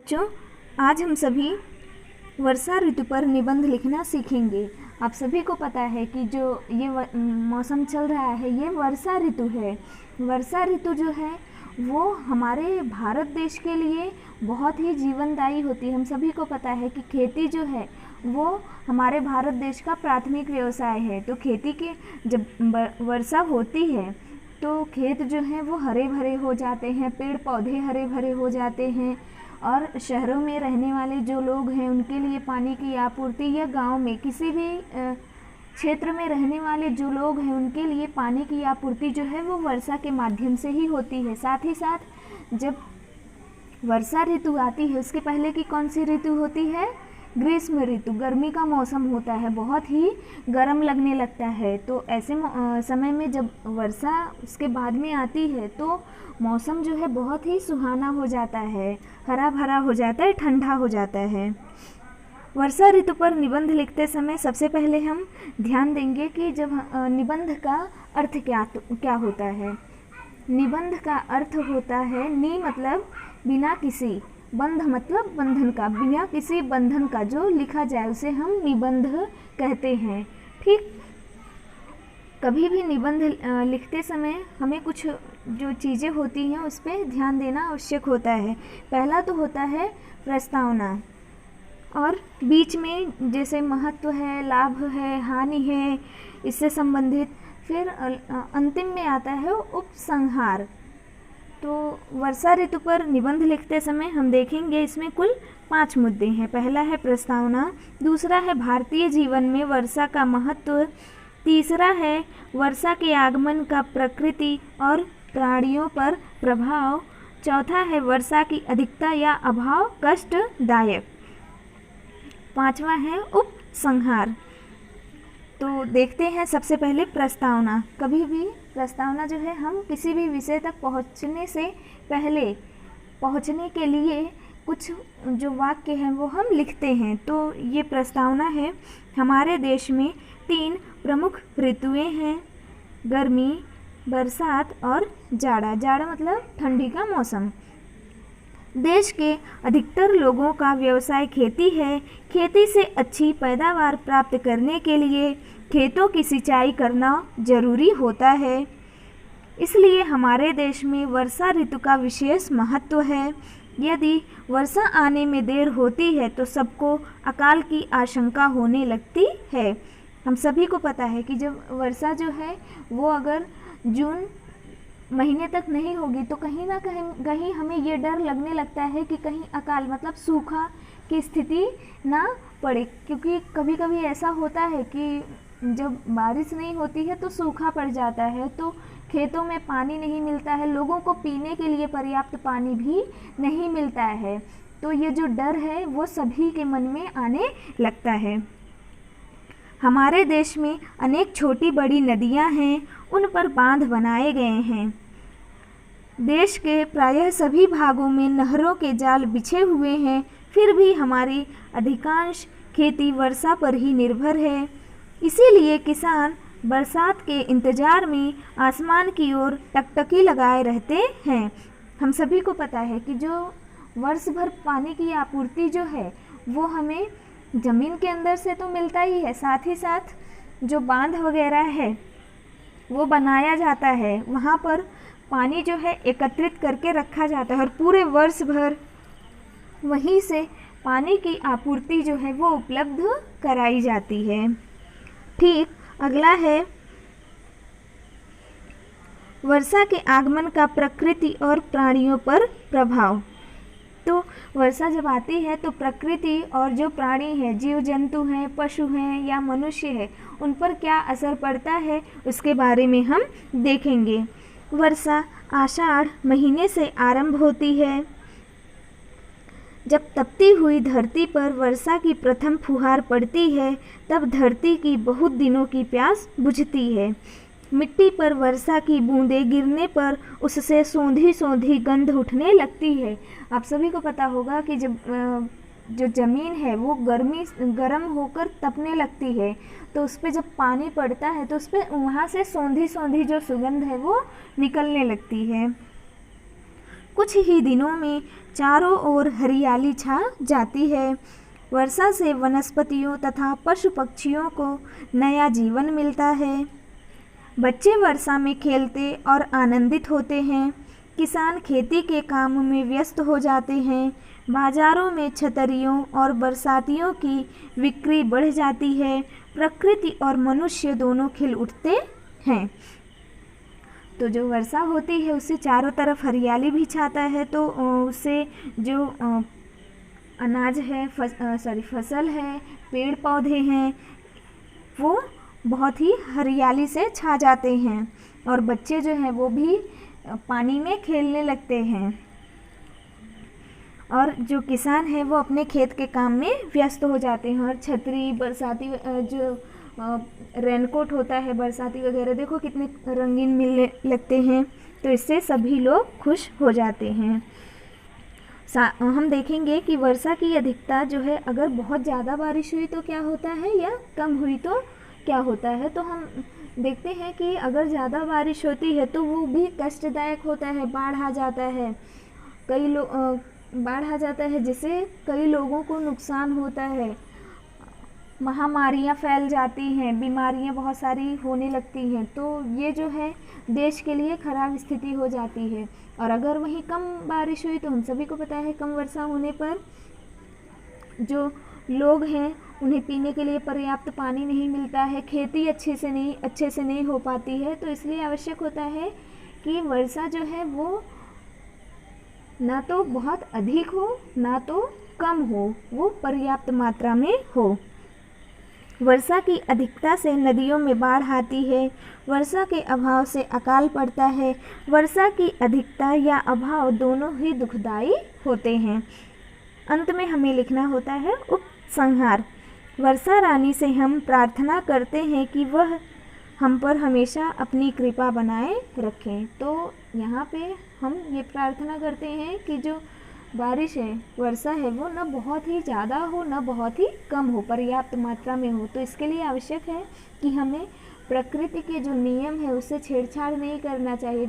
बच्चों, आज हम सभी वर्षा ऋतु पर निबंध लिखना सीखेंगे। आप सभी को पता है कि जो ये मौसम चल रहा है ये वर्षा ऋतु है। वर्षा ऋतु जो है वो हमारे भारत देश के लिए बहुत ही जीवनदायी होती है। हम सभी को पता है कि खेती जो है वो हमारे भारत देश का प्राथमिक व्यवसाय है। तो खेती के जब वर्षा होती है तो खेत जो हैं वो हरे भरे हो जाते हैं, पेड़ पौधे हरे भरे हो जाते हैं और शहरों में रहने वाले जो लोग हैं उनके लिए पानी की आपूर्ति, या गांव में किसी भी क्षेत्र में रहने वाले जो लोग हैं उनके लिए पानी की आपूर्ति जो है वो वर्षा के माध्यम से ही होती है। साथ ही साथ जब वर्षा ऋतु आती है उसके पहले की कौन सी ऋतु होती है? ग्रीष्म ऋतु। गर्मी का मौसम होता है, बहुत ही गर्म लगने लगता है। तो ऐसे समय में जब वर्षा उसके बाद में आती है तो मौसम जो है बहुत ही सुहाना हो जाता है, हरा भरा हो जाता है, ठंडा हो जाता है। वर्षा ऋतु पर निबंध लिखते समय सबसे पहले हम ध्यान देंगे कि जब निबंध का अर्थ क्या होता है। निबंध का अर्थ होता है नि मतलब बिना किसी, बंध मतलब बंधन का, बिना किसी बंधन का जो लिखा जाए उसे हम निबंध कहते हैं। ठीक, कभी भी निबंध लिखते समय हमें कुछ जो चीज़ें होती हैं उस पर ध्यान देना आवश्यक होता है। पहला तो होता है प्रस्तावना, और बीच में जैसे महत्व है, लाभ है, हानि है, इससे संबंधित। फिर अंतिम में आता है उपसंहार। तो वर्षा ऋतु पर निबंध लिखते समय हम देखेंगे इसमें कुल 5 मुद्दे हैं। पहला है प्रस्तावना, दूसरा है भारतीय जीवन में वर्षा का महत्व, तीसरा है वर्षा के आगमन का प्रकृति और प्राणियों पर प्रभाव, चौथा है वर्षा की अधिकता या अभाव कष्टदायक, पांचवा है उपसंहार। तो देखते हैं सबसे पहले प्रस्तावना। कभी भी प्रस्तावना जो है हम किसी भी विषय तक पहुंचने से पहले, पहुंचने के लिए कुछ जो वाक्य हैं वो हम लिखते हैं। तो ये प्रस्तावना है। हमारे देश में 3 प्रमुख ऋतुएं हैं, गर्मी, बरसात और जाड़ा। जाड़ा मतलब ठंडी का मौसम। देश के अधिकतर लोगों का व्यवसाय खेती है। खेती से अच्छी पैदावार प्राप्त करने के लिए खेतों की सिंचाई करना जरूरी होता है। इसलिए हमारे देश में वर्षा ऋतु का विशेष महत्व है। यदि वर्षा आने में देर होती है तो सबको अकाल की आशंका होने लगती है। हम सभी को पता है कि जब वर्षा जो है वो अगर जून महीने तक नहीं होगी तो कहीं ना कहीं हमें ये डर लगने लगता है कि कहीं अकाल मतलब सूखा की स्थिति ना पड़े। क्योंकि कभी कभी ऐसा होता है कि जब बारिश नहीं होती है तो सूखा पड़ जाता है, तो खेतों में पानी नहीं मिलता है, लोगों को पीने के लिए पर्याप्त पानी भी नहीं मिलता है। तो ये जो डर है वो सभी के मन में आने लगता है। हमारे देश में अनेक छोटी बड़ी नदियां हैं, उन पर बांध बनाए गए हैं। देश के प्रायः सभी भागों में नहरों के जाल बिछे हुए हैं, फिर भी हमारी अधिकांश खेती वर्षा पर ही निर्भर है। इसीलिए किसान बरसात के इंतजार में आसमान की ओर टकटकी लगाए रहते हैं। हम सभी को पता है कि जो वर्ष भर पानी की आपूर्ति जो है वो हमें ज़मीन के अंदर से तो मिलता ही है, साथ ही साथ जो बांध वगैरह है वो बनाया जाता है, वहाँ पर पानी जो है एकत्रित करके रखा जाता है और पूरे वर्ष भर वहीं से पानी की आपूर्ति जो है वो उपलब्ध कराई जाती है। ठीक, अगला है वर्षा के आगमन का प्रकृति और प्राणियों पर प्रभाव। तो वर्षा जब आती है तो प्रकृति और जो प्राणी हैं, जीव जंतु हैं, पशु हैं या मनुष्य है, उन पर क्या असर पड़ता है उसके बारे में हम देखेंगे। वर्षा आषाढ़ महीने से आरंभ होती है। जब तपती हुई धरती पर वर्षा की प्रथम फुहार पड़ती है तब धरती की बहुत दिनों की प्यास बुझती है। मिट्टी पर वर्षा की बूंदें गिरने पर उससे सौंधी सौंधी गंध उठने लगती है। आप सभी को पता होगा कि जब जो ज़मीन है वो गर्म होकर तपने लगती है तो उस पर जब पानी पड़ता है तो उस पर वहाँ से सौंधी सौंधी जो सुगंध है वो निकलने लगती है। कुछ ही दिनों में चारों ओर हरियाली छा जाती है। वर्षा से वनस्पतियों तथा पशु पक्षियों को नया जीवन मिलता है। बच्चे वर्षा में खेलते और आनंदित होते हैं। किसान खेती के काम में व्यस्त हो जाते हैं। बाजारों में छतरियों और बरसातियों की बिक्री बढ़ जाती है। प्रकृति और मनुष्य दोनों खिल उठते हैं। तो जो वर्षा होती है उससे चारों तरफ हरियाली भी छाता है, तो उससे जो अनाज है, फसल है, पेड़ पौधे हैं, वो बहुत ही हरियाली से छा जाते हैं और बच्चे जो हैं वो भी पानी में खेलने लगते हैं। और जो किसान है वो अपने खेत के काम में व्यस्त हो जाते हैं। और छतरी, बरसाती जो रेनकोट होता है, बरसाती वगैरह, देखो कितने रंगीन मिलने लगते हैं, तो इससे सभी लोग खुश हो जाते हैं। हम देखेंगे कि वर्षा की अधिकता जो है, अगर बहुत ज़्यादा बारिश हुई तो क्या होता है, या कम हुई तो क्या होता है। तो हम देखते हैं कि अगर ज़्यादा बारिश होती है तो वो भी कष्टदायक होता है। बाढ़ आ जाता है, बाढ़ आ जाता है जिससे कई लोगों को नुकसान होता है। महामारियां फैल जाती हैं, बीमारियां बहुत सारी होने लगती हैं, तो ये जो है देश के लिए ख़राब स्थिति हो जाती है। और अगर वहीं कम बारिश हुई तो हम सभी को पता है कम वर्षा होने पर जो लोग हैं उन्हें पीने के लिए पर्याप्त पानी नहीं मिलता है, खेती अच्छे से नहीं हो पाती है। तो इसलिए आवश्यक होता है कि वर्षा जो है वो ना तो बहुत अधिक हो ना तो कम हो, वो पर्याप्त मात्रा में हो। वर्षा की अधिकता से नदियों में बाढ़ आती है। वर्षा के अभाव से अकाल पड़ता है। वर्षा की अधिकता या अभाव दोनों ही दुखदाई होते हैं। अंत में हमें लिखना होता है उपसंहार। वर्षा रानी से हम प्रार्थना करते हैं कि वह हम पर हमेशा अपनी कृपा बनाए रखें। तो यहाँ पे हम ये प्रार्थना करते हैं कि जो बारिश है, वर्षा है, वो ना बहुत ही ज़्यादा हो ना बहुत ही कम हो, पर्याप्त मात्रा में हो। तो इसके लिए आवश्यक है कि हमें प्रकृति के जो नियम है उससे छेड़छाड़ नहीं करना चाहिए।